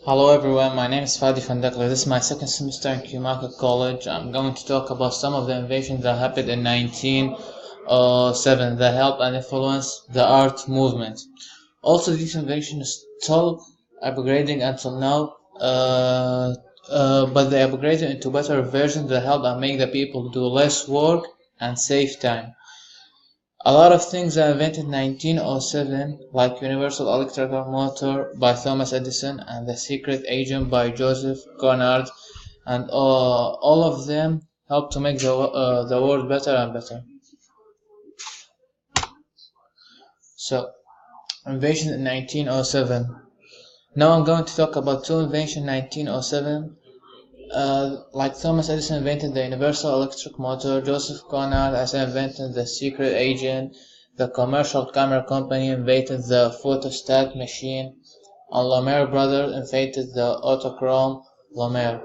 Hello everyone, my name is Fadi Fandakli. This is my second semester in Kumaka College. I'm going to talk about some of the innovations that happened in 1907 that helped and influenced the art movement. Also, these innovations are still upgrading until now, but they upgraded into better versions that help and make the people do less work and save time. A lot of things are invented in 1907, like universal electrical motor by Thomas Edison and the secret agent by Joseph Conrad, and all of them help to make the world better and better. So, invention in 1907. Now I'm going to talk about two inventions in 1907. Like Thomas Edison invented the universal electric motor, Joseph Conrad has invented the secret agent, the commercial camera company invented the photostat machine, and Lumiere brothers invented the autochrome Lumiere.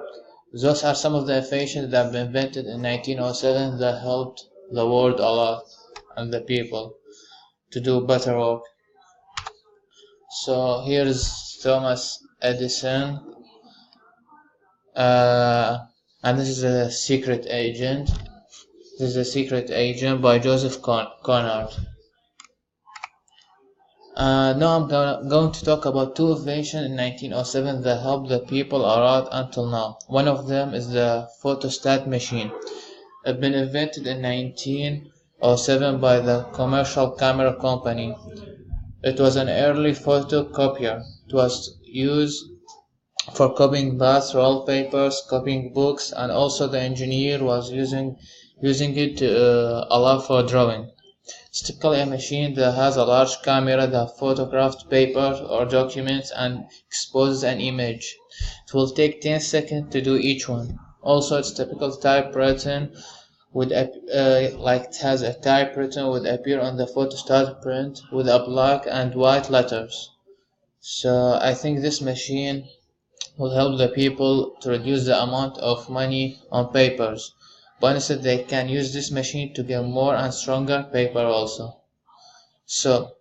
Those are some of the inventions that were invented in 1907 that helped the world a lot and the people to do better work. So here's Thomas Edison. And this is a secret agent. This is a secret agent by Joseph Conrad. Now I'm going to talk about two inventions in 1907 that helped the people a lot until now. One of them is the photostat machine. It's been invented in 1907 by the Commercial Camera Company. It was an early photocopier. It was used for copying baths, roll papers, copying books, and also the engineer was using it a lot for drawing. It's typically a machine that has a large camera that photographs papers or documents and exposes an image. It will take 10 seconds to do each one. Also, it's typical typewritten like it has a typewritten would appear on the photostat print with a black and white letters. So I think this machine will help the people to reduce the amount of money on papers, but instead they can use this machine to get more and stronger paper also. So,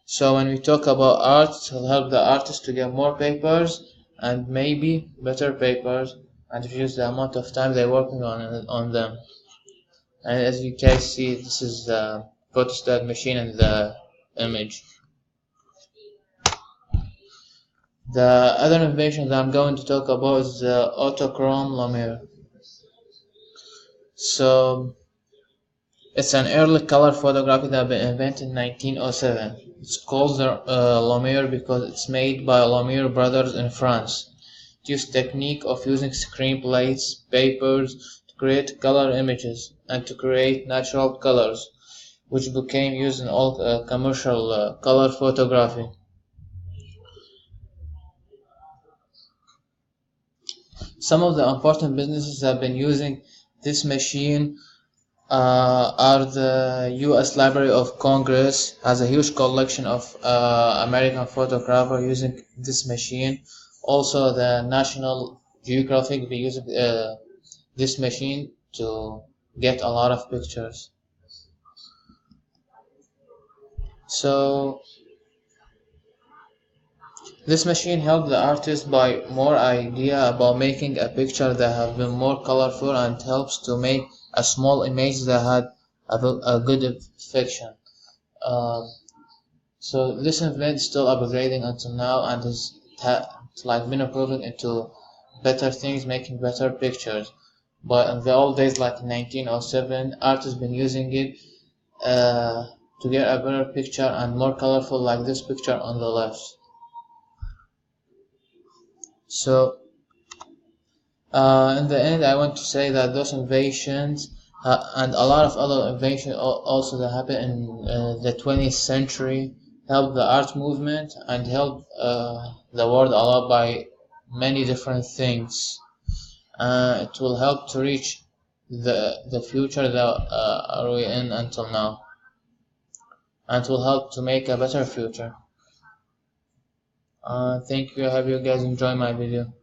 so when we talk about art, it will help the artist to get more papers and maybe better papers and reduce the amount of time they're working on them. And as you can see, this is the photostat machine and the image. The other invention that I'm going to talk about is the autochrome Lumiere. So it's an early color photography that was invented in 1907. It's called the Lumiere because it's made by Lumiere brothers in France. It used technique of using screen plates, papers to create color images and to create natural colors, which became used in all commercial color photography. Some of the important businesses that have been using this machine are the U.S. Library of Congress has a huge collection of American photographers using this machine. Also, the National Geographic be using this machine to get a lot of pictures. So this machine helped the artist buy more idea about making a picture that have been more colorful and helps to make a small image that had a good fiction. Um, so this event is still upgrading until now and it's like been improved into better things, making better pictures. But in the old days, like in 1907, artists been using it uh, to get a better picture and more colorful, like this picture on the left. So in the end, I want to say that those inventions and a lot of other inventions also that happened in the 20th century helped the art movement and helped the world a lot by many different things. It will help to reach the future that are we in until now, and it will help to make a better future. Thank you. I hope you guys enjoy my video.